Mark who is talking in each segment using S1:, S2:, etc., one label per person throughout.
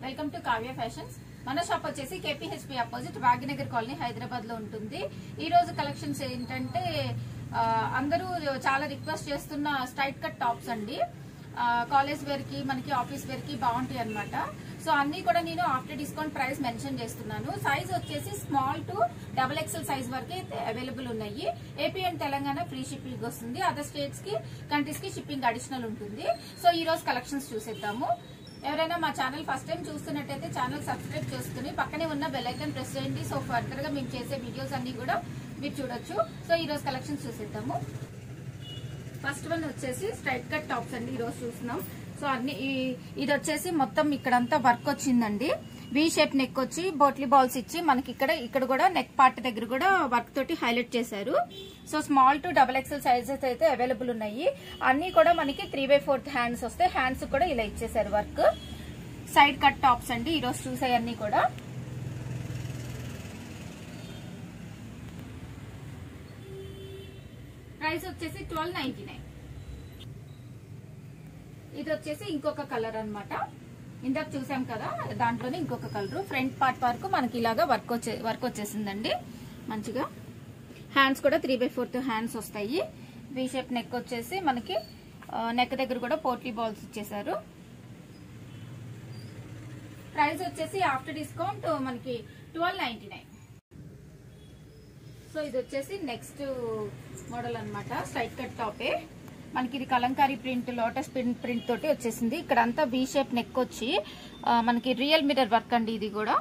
S1: Welcome to Kavya fashions. మన shop వచ్చేసి KPHP opposite Bhagyanagar colony Hyderabad లో ఉంటుంది. ఈ రోజు కలెక్షన్స్ ఏంటంటే అందరూ చాలా రిక్వెస్ట్ చేస్తున్న స్ట్రైట్ కట్ టాప్స్ అండి. కాలేజ్ వేర్ కి మనకి ఆఫీస్ వేర్ కి బాగుంటాయి అన్నమాట. సో అన్ని కూడా నేను ఆఫ్టర్ డిస్కౌంట్ ప్రైస్ మెన్షన్ చేస్తున్నాను. సైజ్ వచ్చేసి స్మాల్ టు XXL సైజ్ వరకు అవైలబుల్ ఉన్నాయి. AP and Telangana free shipping వస్తుంది. అదర్ స్టేట్స్ కి కంట్రీస్ కి షిప్పింగ్ అడిషనల్ ఉంటుంది. సో ఈ రోజు కలెక్షన్స్ చూసేద్దాము. ఎవరైనా మా ఛానల్ ఫస్ట్ టైం చూస్తున్నట్టయితే ఛానల్ సబ్స్క్రైబ్ చేసుకుని పక్కనే ఉన్న బెల్ ఐకాన్ ప్రెస్ చేయండి. సో ఫర్దర్ గా మేము చేసే వీడియోస్ అన్ని కూడా మీరు చూడొచ్చు. సో ఈ రోజు కలెక్షన్స్ చూసేద్దాము. ఫస్ట్ వన్ వచ్చేసి స్ట్రైట్ కట్ టాప్స్ అండి. ఈ రోజు చూస్తున్నాం. సో అన్ని ఇది వచ్చేసి మొత్తం ఇక్కడంతా వర్క్ వచ్చిందండి. వి షేప్ నెక్ వచ్చి బోట్లీ బాల్స్ ఇచ్చి మనకి ఇక్కడ కూడా నెక్ పార్ట్ దగ్గర కూడా వర్క్ తోటి హైలైట్ చేశారు. So small to XXL sizes అయితే అవైలబుల్ ఉన్నాయి. అన్ని కూడా మనకి 3/4 హ్యాండ్స్ వస్తాయి. హ్యాండ్స్ కూడా ఇలా ఇచ్చేసారు వర్క్. సైడ్ కట్ టాప్స్ అండి ఈ రోజు చూసాయి అన్ని కూడా. ప్రైస్ వచ్చేసి 1299. ఇది వచ్చేసి ఇంకొక కలర్ అన్నమాట. ఇందాక చూసాం కదా దాంట్లోనే ఇంకొక కలర్. ఫ్రంట్ పార్ట్ వరకు మనకి ఇలాగా వర్క్ వచ్చేసిందండి మంచిగా. హ్యాండ్స్ కూడా 3/4 హ్యాండ్స్ వస్తాయి. వి షేప్ నెక్ వచ్చేసి మనకి నెక్ దగ్గర కూడా పోట్లీ బాల్స్ ఇచ్చేసారు. ప్రైస్ వచ్చేసి ఆఫ్టర్ డిస్కౌంట్ మనకి 1299. సో ఇది వచ్చేసి నెక్స్ట్ మోడల్ అన్నమాట. స్ట్రైట్ కట్ టాపే మనకి. ఇది కలంకారీ ప్రింట్, లోటస్ ప్రింట్ తోటి వచ్చేసింది. ఇక్కడ అంతా వి షేప్ నెక్ వచ్చి మనకి రియల్ మిర్రర్ వర్క్ అండి. ఇది కూడా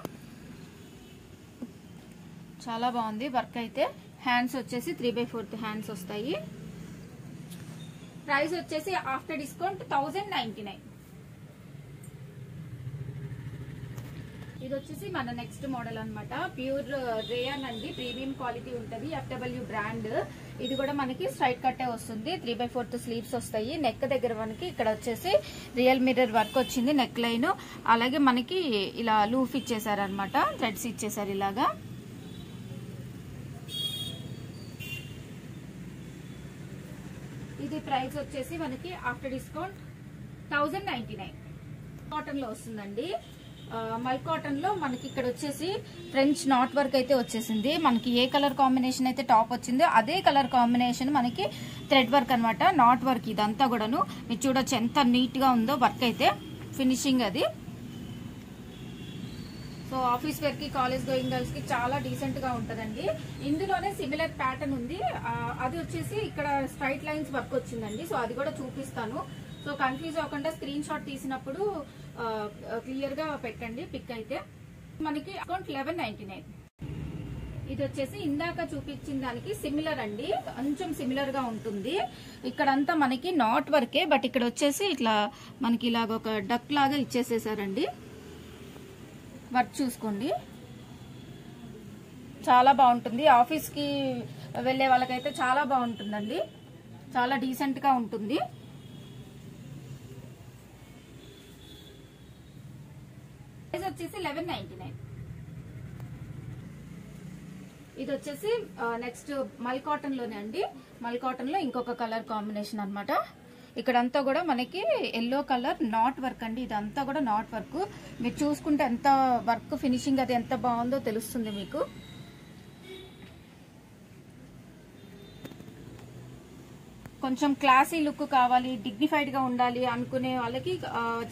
S1: చాలా బాగుంది వర్క్ అయితే. హ్యాండ్స్ వచ్చేసి 3/4 హ్యాండ్స్ వస్తాయి. ప్రైస్ వచ్చేసి ఆఫ్టర్ డిస్కౌంట్ 1099. ఇది వచ్చేసి మన నెక్స్ట్ మోడల్ అన్నమాట. ప్యూర్ రేయాన్ అండి. ప్రీమియం క్వాలిటీ ఉంటది. FW brand. ఇది కూడా మనకి స్ట్రైట్ కట్టే వస్తుంది. 3/4 స్లీవ్స్ వస్తాయి. నెక్ దగ్గర మనకి ఇక్కడ వచ్చేసి రియల్ మిర్రర్ వర్క్ వచ్చింది. నెక్ లైన్ అలాగే మనకి ఇలా లూఫ్ ఇచ్చేసారు అనమాట. థ్రెడ్స్ ఇచ్చేసారు ఇలాగా. ఇది ప్రైస్ వచ్చేసి మనకి ఆఫ్టర్ డిస్కౌంట్ 1099. కాటన్ లో వస్తుందండి. మల్ కాటన్ లో మనకి ఇక్కడ వచ్చేసి ఫ్రెంచ్ నాట్ వర్క్ అయితే వచ్చేసింది. మనకి ఏ కలర్ కాంబినేషన్ అయితే టాప్ వచ్చిందో అదే కలర్ కాంబినేషన్ మనకి థ్రెడ్ వర్క్ అనమాట. నాట్ వర్క్ ఇదంతా కూడాను మీరు చూడొచ్చు ఎంత నీట్ గా ఉందో వర్క్ అయితే. ఫినిషింగ్ అది. సో ఆఫీస్ వేర్ కి, కాలేజ్ గోయింగ్ గర్ల్స్ కి చాలా డీసెంట్ గా ఉంటదండి. ఇందులోనే సిమిలర్ ప్యాటర్న్ ఉంది. అది వచ్చేసి ఇక్కడ స్ట్రైట్ లైన్స్ వర్క్ వచ్చిందండి. సో అది కూడా చూపిస్తాను. సో కన్ఫ్యూజ్ అవ్వకుండా స్క్రీన్ షాట్ తీసినప్పుడు క్లియర్ గా పెట్టండి పిక్ అయితే. మనకి అకౌంట్ 1199. ఇది వచ్చేసి ఇందాక చూపించిన దానికి సిమిలర్ అండి. కొంచెం సిమిలర్ గా ఉంటుంది. ఇక్కడంతా మనకి నాట్ వర్కే. బట్ ఇక్కడ వచ్చేసి ఇట్లా మనకి ఇలాగ ఒక డక్ లాగా ఇచ్చేసేసారండి. వర్క్ చూసుకోండి చాలా బాగుంటుంది. ఆఫీస్ కి వెళ్లే వాళ్ళకైతే చాలా బాగుంటుందండి. చాలా డీసెంట్ గా ఉంటుంది. ప్రైస్ వచ్చేసి 1199. ఇది వచ్చేసి నెక్స్ట్ మల్ కాటన్ లోనే అండి. మల్ కాటన్ లో ఇంకొక కలర్ కాంబినేషన్ అన్నమాట. ఇక్కడంతా కూడా మనకి ఎల్లో కలర్ నాట్ వర్క్ అండి. ఇదంతా కూడా నాట్ వర్క్. మీరు చూసుకుంటే ఎంత వర్క్ ఫినిషింగ్ అది ఎంత బాగుందో తెలుస్తుంది మీకు. కొంచెం క్లాసీ లుక్ కావాలి, డిగ్నిఫైడ్ గా ఉండాలి అనుకునే వాళ్ళకి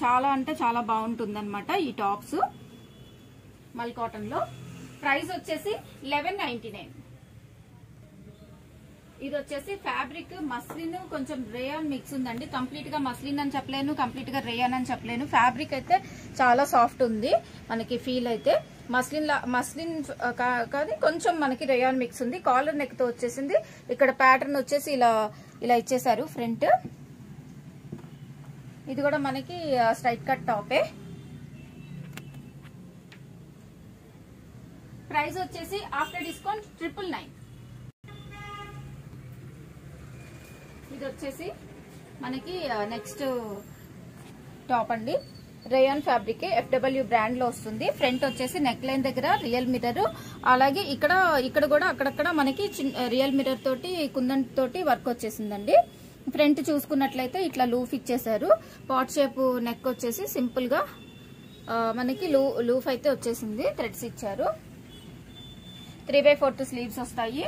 S1: చాలా అంటే చాలా బాగుంటుంది అనమాట ఈ టాప్స్ మల్ కాటన్ లో. ప్రైస్ వచ్చేసి 1199. ఇది వచ్చేసి ఫ్యాబ్రిక్ మస్లిన్ కొంచెం రేయాన్ మిక్స్ ఉందండి. కంప్లీట్ గా మస్లిన్ అని చెప్పలేను, కంప్లీట్ గా రేయాన్ అని చెప్పలేను. ఫ్యాబ్రిక్ అయితే చాలా సాఫ్ట్ ఉంది మనకి ఫీల్ అయితే. మస్లిన్ కాదు, కొంచెం మనకి రేయాన్ మిక్స్ ఉంది. కాలర్ నెక్ తో వచ్చేసింది. ఇక్కడ ప్యాటర్న్ వచ్చేసి ఇలా ఇచ్చేసారు ఫ్రంట్. ఇది కూడా మనకి స్ట్రైట్ కట్ టాపే. ప్రైస్ వచ్చేసి ఆఫ్టర్ డిస్కౌంట్ 999. ఇది వచ్చేసి మనకి నెక్స్ట్ టాప్ అండి. రేయాన్ ఫ్యాబ్రిక్ FW బ్రాండ్ లో వస్తుంది. ఫ్రంట్ వచ్చేసి నెక్ లైన్ దగ్గర రియల్ మిర్రర్, అలాగే ఇక్కడ కూడా అక్కడక్కడ మనకి రియల్ మిర్రర్ తోటి కుందన్ తోటి వర్క్ వచ్చేసిందండి. ఫ్రంట్ చూసుకున్నట్లయితే ఇట్లా లూఫ్ ఇచ్చేసారు. పాట్ షేప్ నెక్ వచ్చేసి సింపుల్ గా మనకి లూఫ్ అయితే వచ్చేసింది, థ్రెడ్స్ ఇచ్చారు. 3/4 స్లీవ్స్ వస్తాయి.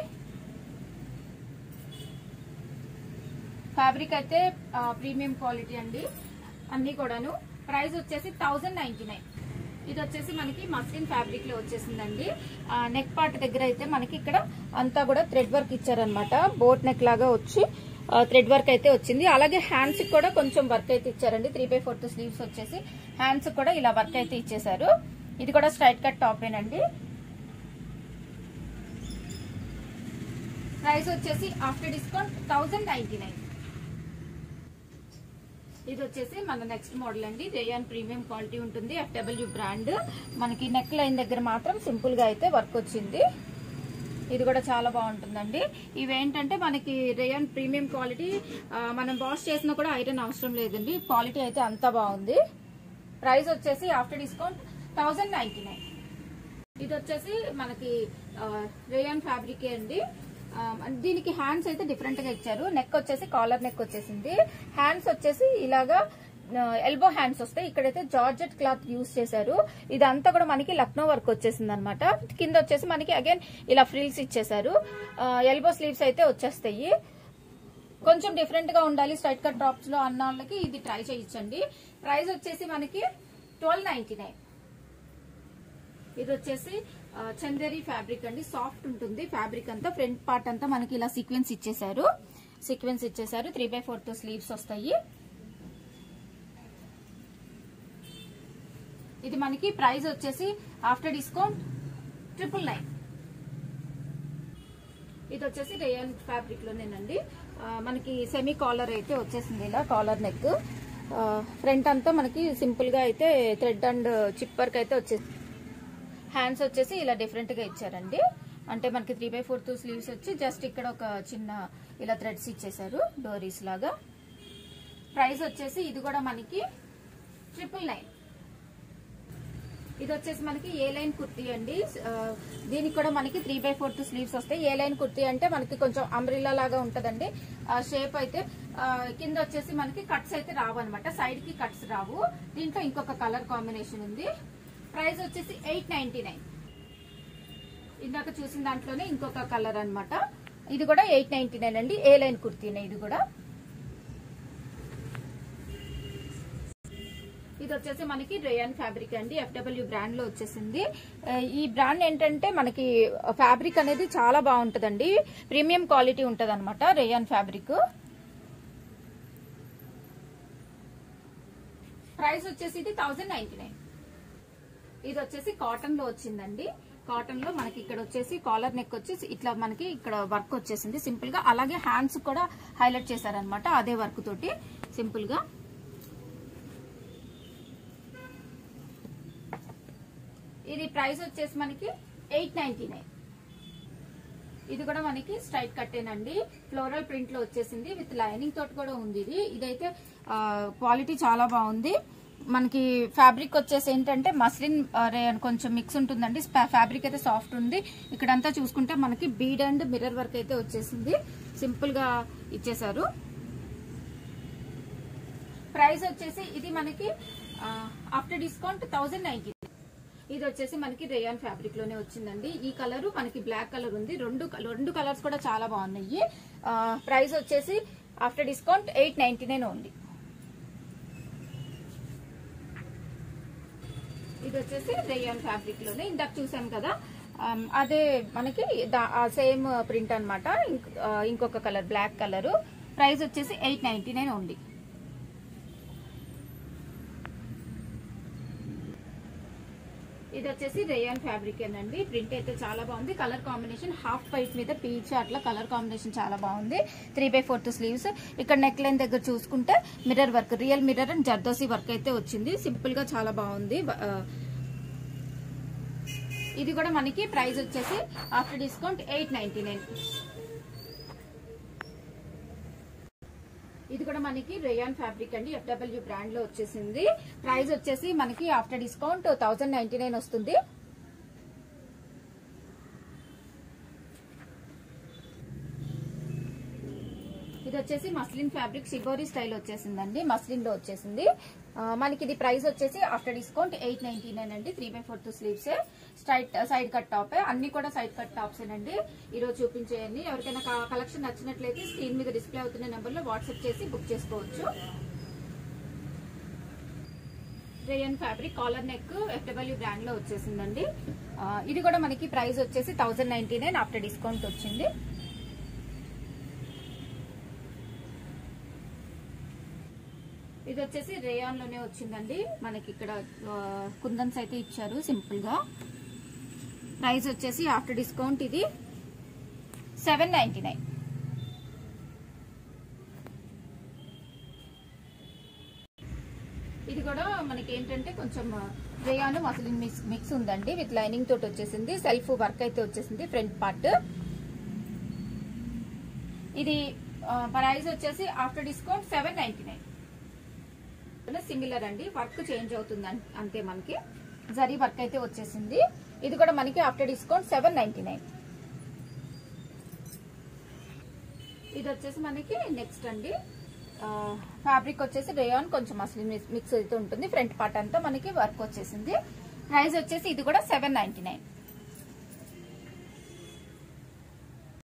S1: ఫ్యాబ్రిక్ అయితే ప్రీమియం క్వాలిటీ అండి అన్ని కూడాను. ప్రైస్ వచ్చేసి 1099. ఇది వచ్చేసి మనకి మస్లిన్ ఫ్యాబ్రిక్ లో వచ్చేసిందండి. నెక్ పార్ట్ దగ్గర అయితే మనకి ఇక్కడ అంతా కూడా థ్రెడ్ వర్క్ ఇచ్చారనమాట. బోట్ నెక్ లాగా వచ్చి థ్రెడ్ వర్క్ అయితే వచ్చింది. అలాగే హ్యాండ్స్ కూడా కొంచెం వర్క్ అయితే ఇచ్చారండి. 3/4 స్లీవ్స్ వచ్చేసి హ్యాండ్స్ కూడా ఇలా వర్క్ అయితే ఇచ్చేసారు. ఇది కూడా స్ట్రైట్ కట్ టాపేనండి. ప్రైస్ వచ్చేసి ఆఫ్టర్ డిస్కౌంట్ 1099. ఇది వచ్చేసి మన నెక్స్ట్ మోడల్ అండి. రేయాన్ ప్రీమియం క్వాలిటీ ఉంటుంది, FW బ్రాండ్. మనకి నెక్ లైన్ దగ్గర మాత్రం సింపుల్ గా అయితే వర్క్ వచ్చింది. ఇది కూడా చాలా బాగుంటుందండి. ఇవేంటంటే మనకి రేయాన్ ప్రీమియం క్వాలిటీ, మనం వాష్ చేసినా కూడా ఐరన్ అవసరం లేదండి. క్వాలిటీ అయితే అంతా బాగుంది. ప్రైస్ వచ్చేసి ఆఫ్టర్ డిస్కౌంట్ 1099. ఇది వచ్చేసి మనకి రేయాన్ ఫ్యాబ్రిక్ అండి. దీనికి హ్యాండ్స్ అయితే డిఫరెంట్ గా ఇచ్చారు. నెక్ వచ్చేసి కాలర్ నెక్ వచ్చేసింది. హ్యాండ్స్ వచ్చేసి ఇలాగా ఎల్బో హ్యాండ్స్ వస్తాయి. ఇక్కడైతే జార్జెట్ క్లాత్ యూజ్ చేశారు. ఇదంతా కూడా మనకి లక్నో వర్క్ వచ్చేసింది అనమాట. కింద వచ్చేసి మనకి అగైన్ ఇలా ఫ్రిల్స్ ఇచ్చేసారు. ఎల్బో స్లీవ్స్ అయితే వచ్చేస్తాయి. కొంచెం డిఫరెంట్ గా ఉండాలి స్ట్రైట్ కట్ టాప్స్ లో అన్న వాళ్ళకి ఇది ట్రై చేయించండి. ప్రైస్ వచ్చేసి మనకి 1299. ఇది వచ్చేసి చందేరి ఫ్యాబ్రిక్ అండి. సాఫ్ట్ ఉంటుంది ఫ్యాబ్రిక్ అంతా. ఫ్రంట్ పార్ట్ అంతా మనకి ఇలా సీక్వెన్స్ ఇచ్చేసారు. 3/4 స్లీవ్స్ వస్తాయి. ఇది మనకి ప్రైస్ వచ్చేసి ఆఫ్టర్ డిస్కౌంట్ 999. ఇది వచ్చేసి రేయాన్ ఫ్యాబ్రిక్ లోనేనండి. మనకి సెమీ కాలర్ అయితే వచ్చేసింది. ఇలా కాలర్ నెక్. ఫ్రంట్ అంతా మనకి సింపుల్ గా అయితే థ్రెడ్ అండ్ చిప్ వర్క్ అయితే వచ్చేసింది. హ్యాండ్స్ వచ్చేసి ఇలా డిఫరెంట్ గా ఇచ్చారండి. అంటే మనకి 3/4 స్లీవ్స్ వచ్చి జస్ట్ ఇక్కడ ఒక చిన్న ఇలా థ్రెడ్స్ ఇచ్చేసారు డోరీస్ లాగా. ప్రైస్ వచ్చేసి ఇది కూడా మనకి 999. ఇది వచ్చేసి మనకి ఏ లైన్ కుర్తీ అండి. దీనికి కూడా మనకి 3/4 స్లీవ్స్ వస్తాయి. ఏ లైన్ కుర్తీ అంటే మనకి కొంచెం అంబ్రిల్లా లాగా ఉంటదండి షేప్ అయితే. కింద వచ్చేసి మనకి కట్స్ అయితే రావు అనమాట. సైడ్ కి కట్స్ రావు. దీంట్లో ఇంకొక కలర్ కాంబినేషన్ ఉంది. ప్రైస్ వచ్చేసి 899. ఇందాక చూసిన దాంట్లోనే ఇంకొక కలర్ అన్నమాట. ఇది కూడా 899 అండి. ఏ లైన్ కుర్తీనే ఇది కూడా. ఇది వచ్చేసి మనకి రేయాన్ ఫ్యాబ్రిక్ అండి. FW బ్రాండ్ లో వచ్చేసింది. ఈ బ్రాండ్ ఏంటంటే మనకి ఫ్యాబ్రిక్ అనేది చాలా బాగుంటదండి. ప్రీమియం క్వాలిటీ ఉంటది అనమాట రేయాన్ ఫ్యాబ్రిక్. ప్రైస్ వచ్చేసి ఇది 1099. ఇది వచ్చేసి కాటన్ లో వచ్చిందండి. కాటన్ లో మనకి ఇక్కడ వచ్చేసి కాలర్ నెక్ వచ్చేసి ఇట్లా మనకి ఇక్కడ వర్క్ వచ్చేసింది సింపుల్ గా. అలాగే హ్యాండ్స్ కూడా హైలైట్ చేశారనమాట అదే వర్క్ తోటి సింపుల్ గా. ఇది ప్రైస్ వచ్చేసి మనకి 899. ఇది కూడా మనకి స్ట్రైట్ కట్టేనండి. ఫ్లోరల్ ప్రింట్ లో వచ్చేసింది. విత్ లైనింగ్ తోటి కూడా ఉంది. ఇదైతే క్వాలిటీ చాలా బాగుంది. మనకి ఫ్యాబ్రిక్ వచ్చేసి ఏంటంటే మస్లిన్ కొంచెం మిక్స్ ఉంటుందండి. ఫ్యాబ్రిక్ అయితే సాఫ్ట్ ఉంది. ఇక్కడంతా చూసుకుంటే మనకి బీడ్ అండ్ మిర్రర్ వర్క్ అయితే వచ్చేసింది. సింపుల్ గా ఇచ్చేసారు. ప్రైస్ వచ్చేసి ఇది మనకి ఆఫ్టర్ డిస్కౌంట్ 1090. ఇది వచ్చేసి మనకి రేయాన్ ఫ్యాబ్రిక్ లోనే వచ్చిందండి. ఈ కలర్ మనకి బ్లాక్ కలర్ ఉంది. రెండు కలర్స్ కూడా చాలా బాగున్నాయి. ప్రైస్ వచ్చేసి ఆఫ్టర్ డిస్కౌంట్ 899 ఉంది. ఇది వచ్చేసి రేయాన్ ఫ్యాబ్రిక్ లోనే ఇందాక చూసాం కదా, అదే మనకి సేమ్ ప్రింట్ అనమాట. ఇంకొక కలర్ బ్లాక్ కలర్. ప్రైస్ వచ్చేసి 899 ఉంది. ఇది వచ్చేసి రేయాన్ ఫ్యాబ్రిక్ ఏనండి. ప్రింట్ అయితే చాలా బాగుంది. కలర్ కాంబినేషన్ హాఫ్ వైట్ మీద పీచ్ అట్లా కలర్ కాంబినేషన్ చాలా బాగుంది. 3/4 స్లీవ్స్. ఇక్కడ నెక్ లైన్ దగ్గర చూసుకుంటే mirror work, real mirror and zardozi work అయితే వచ్చింది. సింపుల్ గా చాలా బాగుంది. ఇది కూడా మనకి ప్రైస్ వచ్చేసి ఆఫ్టర్ డిస్కౌంట్ 899. ఇది కూడా మనకి రేయాన్ ఫ్యాబ్రిక్ అండి. FW బ్రాండ్ లో వచ్చేసింది. ప్రైస్ వచ్చేసి మనకి ఆఫ్టర్ డిస్కౌంట్ 1099 వస్తుంది. ఇది వచ్చేసి మస్లిన్ ఫ్యాబ్రిక్ షిబోరి స్టైల్ వచ్చేసిందండి. మస్లిన్ లో వచ్చేసింది. మనకి ఇది ప్రైస్ వచ్చేసి ఆఫ్టర్ డిస్కౌంట్ 899 అండి. 3/4 sleeves, straight side cut top, అన్ని కూడా సైడ్ కట్ టాప్స్ అండి ఈ రోజు చూపించేయండి. ఎవరికైనా కలెక్షన్ నచ్చినట్లయితే స్క్రీన్ మీద డిస్ప్లే అవుతున్న నెంబర్ లో వాట్సాప్ చేసి బుక్ చేసుకోవచ్చు. Rayon fabric collar neck FW brand లో వచ్చేసిందండి. ఇది కూడా మనకి ప్రైస్ వచ్చేసి 1099 ఆఫ్టర్ డిస్కౌంట్ వచ్చింది. ఇది వచ్చేసి రేయాన్ లోనే వచ్చిందండి. మనకి ఇక్కడ కుందన్స్ అయితే ఇచ్చారు సింపుల్ గా. ప్రైస్ వచ్చేసి ఆఫ్టర్ డిస్కౌంట్ ఇది 799. ఇది కూడా మనకి ఏంటంటే కొంచెం రేయాన్ మస్లిన్ మిక్స్ ఉందండి. విత్ లైనింగ్ తోటి వచ్చేసింది. సెల్ఫ్ వర్క్ అయితే వచ్చేసింది ఫ్రంట్ పార్ట్. ఇది ప్రైస్ వచ్చేసి ఆఫ్టర్ డిస్కౌంట్ 799. సిమిలర్ అండి, వర్క్ చేంజ్ అవుతుంది అంతే. మనకి జరీ వర్క్ అయితే వచ్చేసింది. ఇది కూడా మనకి ఆఫ్టర్ డిస్కౌంట్ 799. ఇది వచ్చేసి మనకి నెక్స్ట్ అండి. ఫ్యాబ్రిక్ వచ్చేసి రేయాన్ కొంచెం మస్లిన్ మిక్స్ అయితే ఉంటుంది. ఫ్రంట్ పార్ట్ అంతా మనకి వర్క్ వచ్చేసింది. ప్రైస్ వచ్చేసి ఇది కూడా 799.